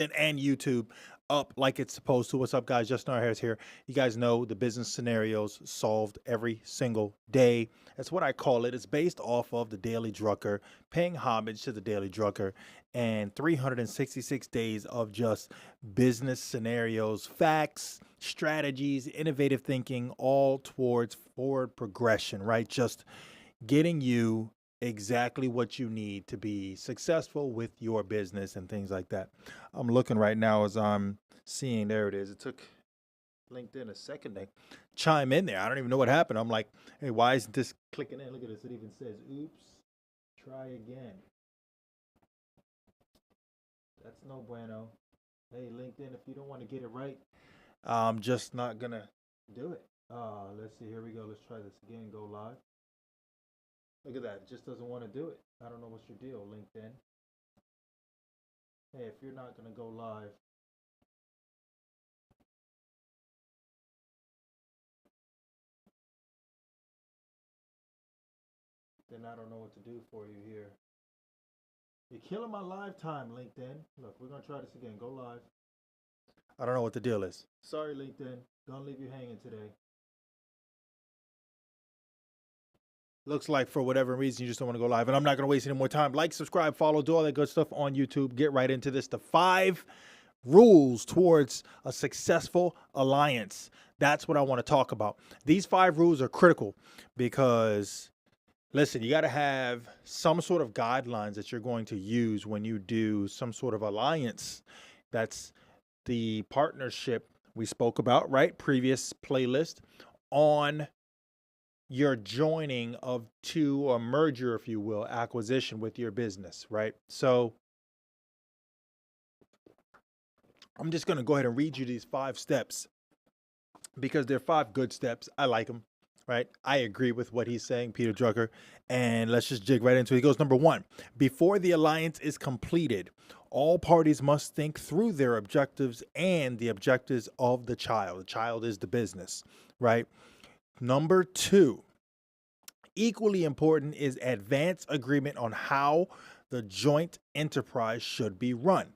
and YouTube up like it's supposed to. What's up, guys? Justin Harris here. You guys know the business scenarios solved every single day. That's what I call it. It's based off of the Daily Drucker, paying homage to the Daily Drucker, and 366 days of just business scenarios, facts, strategies, innovative thinking, all towards forward progression, right? Just getting you exactly what you need to be successful with your business and things like that. I'm looking right now as I'm seeing, there it is. It took LinkedIn a second to chime in there. I don't even know what happened. I'm like, hey, why isn't this clicking in? Look at this. It even says, oops, try again. That's no bueno. Hey, LinkedIn, if you don't want to get it right, I'm just not going to do it. Let's see. Here we go. Let's try this again. Go live. Look at that. It just doesn't want to do it. I don't know what's your deal, LinkedIn. Hey, if you're not going to go live, then I don't know what to do for you here. You're killing my live time, LinkedIn. Look, we're going to try this again. Go live. I don't know what the deal is. Sorry, LinkedIn. Don't leave you hanging today. Looks like for whatever reason, you just don't want to go live. And I'm not going to waste any more time. Like, subscribe, follow, do all that good stuff on YouTube. Get right into this. The 5 rules towards a successful alliance. That's what I want to talk about. These 5 rules are critical because, listen, you got to have some sort of guidelines that you're going to use when you do some sort of alliance. That's the partnership we spoke about, right? Previous playlist on your joining of to a merger, if you will, acquisition with your business, right? So I'm just going to go ahead and read you these 5 steps because they're 5 good steps. I like them, right? I agree with what he's saying, Peter Drucker. And let's just jig right into it. He goes, number 1, before the alliance is completed, all parties must think through their objectives and the objectives of the child. The child is the business, right? Number 2, equally important is advance agreement on how the joint enterprise should be run.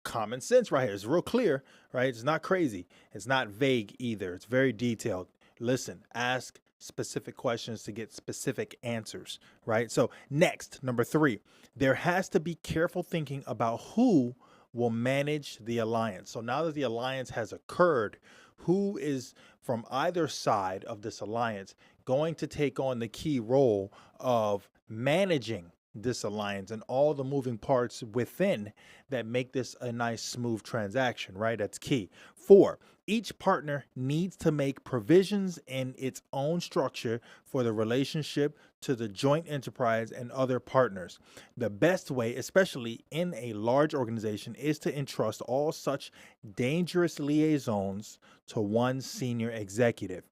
Common sense right here. It's real clear, right? It's not crazy. It's not vague either. It's very detailed. Listen, ask specific questions to get specific answers, right? So next, number 3, there has to be careful thinking about who will manage the alliance. So now that the alliance has occurred, who is from either side of this alliance going to take on the key role of managing this alliance and all the moving parts within that make this a nice smooth transaction, right? That's key. 4, each partner needs to make provisions in its own structure for the relationship to the joint enterprise and other partners. The best way, especially in a large organization, is to entrust all such dangerous liaisons to one senior executive.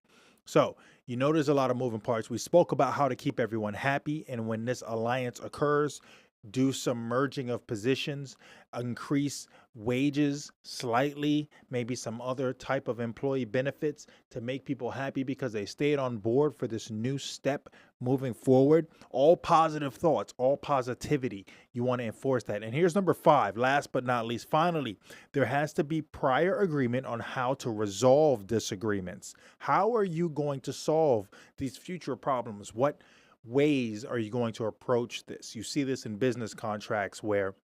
So you know there's a lot of moving parts. We spoke about how to keep everyone happy, and when this alliance occurs, do some merging of positions, increase wages slightly, maybe some other type of employee benefits to make people happy because they stayed on board for this new step moving forward. All positive thoughts, all positivity. You want to enforce that. And here's number 5, last but not least. Finally, there has to be prior agreement on how to resolve disagreements. How are you going to solve these future problems? What ways are you going to approach this? You see this in business contracts where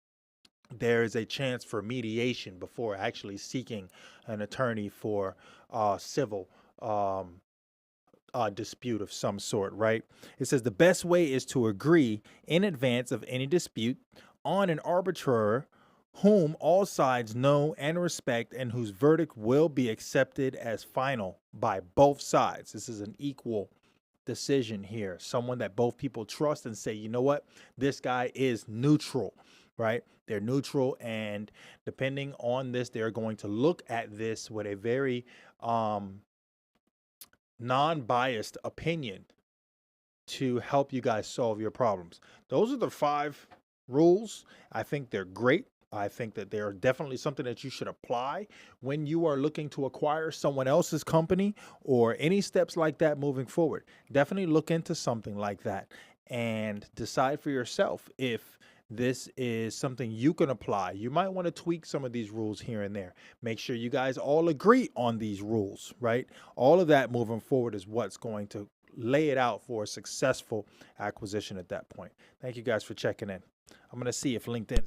there is a chance for mediation before actually seeking an attorney for civil dispute of some sort, right? It says the best way is to agree in advance of any dispute on an arbiter whom all sides know and respect and whose verdict will be accepted as final by both sides. This is an equal decision here. Someone that both people trust and say, you know what, this guy is neutral, right? They're neutral, and depending on this, they're going to look at this with a very non-biased opinion to help you guys solve your problems. Those are the 5 rules. I think they're great. I think that they're definitely something that you should apply when you are looking to acquire someone else's company or any steps like that moving forward. Definitely look into something like that and decide for yourself if this is something you can apply. You might want to tweak some of these rules here and there. Make sure you guys all agree on these rules, right? All of that moving forward is what's going to lay it out for a successful acquisition at that point. Thank you guys for checking in. I'm going to see if LinkedIn